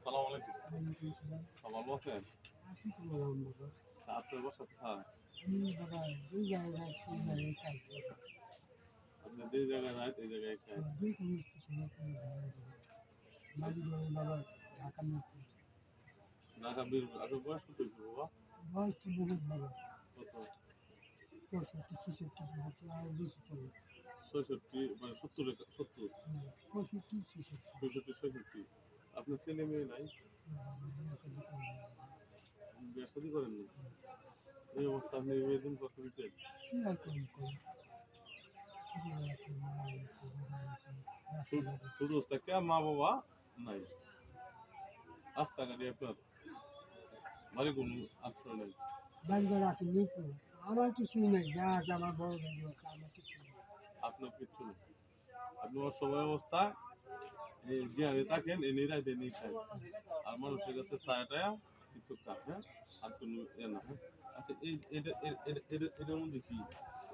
আসসালামু আলাইকুম। ভালো আছেন? আপনার বাসা কোথায়? আপনি যে জায়গায় রাত এই জায়গায় খায়। ঢাকা বীর আপনার বয়স কত হয়েছে বাবা? কত? 65 মানে 70 65 আপনার ছেলে মেয়ে নাই? বিয়ে শাদী করেন না? এই অবস্থা আপনি বিয়ে দিন কত দিচ্ছেন? শুধু থেকে মা বাবা নাই, রাস্তাঘাটে আপনার বাড়ি কোনো আশ্রয় নেই। আমার কিছুই নাই, যা আছে আমার বড় ভাই আছে, আমার কিছু নেই। আপনার কিচ্ছু নেই, আপনি অসহায় অবস্থায় যে আমি থাকেন এ নিরাইতে নিয়ে খাই, আর মানুষের কাছে ছায়া কিছু কাজ, হ্যাঁ, আর কোনো না, হ্যাঁ। আচ্ছা এটার মধ্যে কি?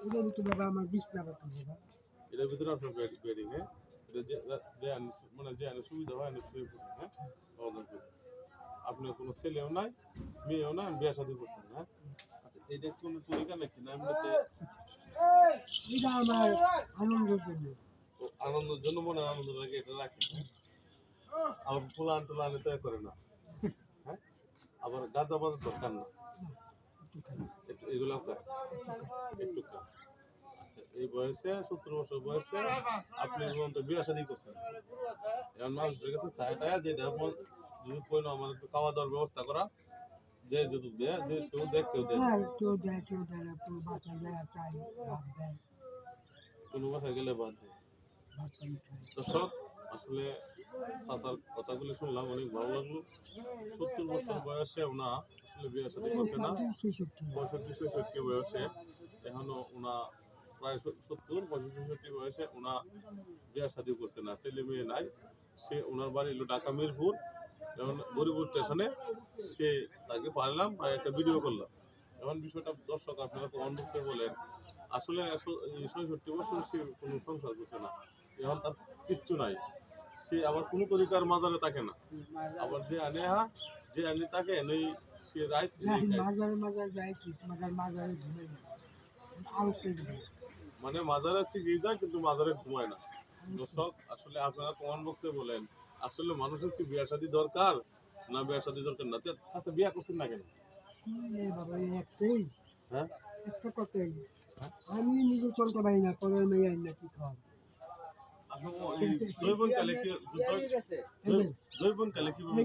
এটার ভিতরে বাবা আমার বিছনা পাতা বাবা। এটার ভিতরে আপনার বেডিং, হ্যাঁ, এটা মানে যে সুবিধা হয় না শুয়ে পড়ুন, হ্যাঁ, সমাধান করুন। আপনার কোনো ছেলেও নাই, মেয়েও নাই, বিয়ে শাদী করছেন, হ্যাঁ। আচ্ছা এটা কোনো তরিকা নাকি না এমনিতে? এটা আমার আনন্দের জন্য। তো আনন্দের জন্য মনে হয় আনন্দ লাগে এটা রাখেন, হ্যাঁ। আবার ফুলান টুলান তৈরি করে না, হ্যাঁ। আবার গাঁজা বাজার দরকার না, এগুলো একটু খান। আচ্ছা এই বয়সে 70 বছর বয়সে আপনি বিয়ে শাদী করছেন, এখন মানুষের কাছে চাইটায় যে এখন যদি কোনো আমার একটু খাওয়া দাওয়ার ব্যবস্থা করা, যে যদি দেয় যে কেউ দেয় কেউ দেয়, কেউ দেয় না, কেউ বাসায় যায় চাই ভাত দেয়, কোনো বাসায় গেলে বাদ দেয়। ভাত পানি খাই। দর্শক আসলে চাচার কথাগুলি শুনলাম, অনেক ভালো লাগলো। 70 বছর বয়সে ওনা আসলে বিয়ে শাদী করছে না, 65-66 বয়সে এখনো ওনা প্রায় 70-65 বয়সে ওনা বিয়ে শাদী করছে না, ছেলে মেয়ে নাই। সে ওনার বাড়ি হলো ঢাকা মিরপুর, যেমন গরিপুর স্টেশনে। সে তাকে পারলাম আর একটা ভিডিও করলাম। এমন বিষয়টা দর্শক আপনারা কমেন্ট বক্সে বলেন, আসলে 65 বছর সে কোনো সংসার করছে না, এখন তার কিচ্ছু নাই। সে আবার কোনো তরিকার মাজারে থাকে না, আবার যে আনে যে আনে তাকে নেই, সে রাইত মাজারে যায় ঠিক, মাজারে ঘুমাই না, মানে মাজারে ঠিকই যায় কিন্তু মাজারে ঘুমায় না। দর্শক আসলে আপনারা কমেন্ট বক্সে বলেন, আসলে মানুষের কি বিয়ে শাদী দরকার না বিয়ে শাদী দরকার না? আচ্ছা বিয়ে করছেন না কেন? বাবা একটাই, হ্যাঁ একটা কথাই, আমি নিজে চলতে পারি না, পরের মেয়ে আইন না কি খাওয়াবো। জৈবনকালে কি জৈবনকালে কিভাবে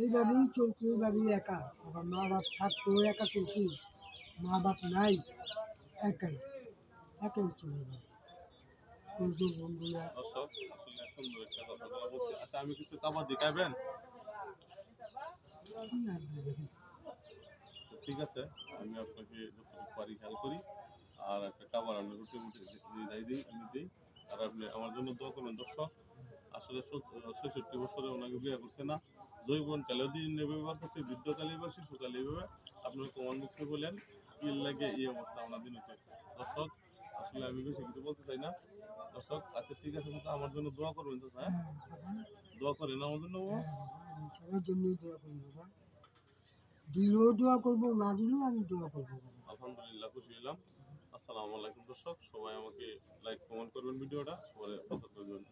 এইভাবেই চলছে, এইভাবেই একা। আবার মা বাপ থাকতো একা চলছি, মা বাপ নাই, একাই চলে যায়। বন্ধুরা দর্শক আসলে সুন্দর একটা কথা বলছি। আচ্ছা আমি কিছু খাবার দিই, খাবেন? ঠিক আছে, আমি আপনাকে যতটুকু পারি খেয়াল করি, আর একটা খাবার আমি রুটি দিই আমি দিই, আর আপনি আমার জন্য দোয়া করবেন। দর্শক আসলে 66 বছরে ওনাকে বিয়ে করছে না, যৌবনকালেও দিন ব্যবহার করছে, বৃদ্ধকালে বা শিশুকালে এইভাবে। আপনার কমেন্ট বক্সে বলেন কি লাগে এই অবস্থা আমার দিন হচ্ছে। দর্শক আসলে আমি বেশি কিছু বলতে চাই না। দর্শক আচ্ছা ঠিক আছে, আমার জন্য দোয়া করবেন তো, হ্যাঁ, দোয়া করেন আমার জন্য। সবার জন্যই দোয়া করি বাবা, দিলেও দোয়া করবো, না দিলেও আমি দোয়া করবো। আলহামদুলিল্লাহ, খুশি হলাম। আসসালামু আলাইকুম দর্শক, সবাই আমাকে লাইক কমেন্ট করবেন, ভিডিওটা সবাই পছন্দ করবেন।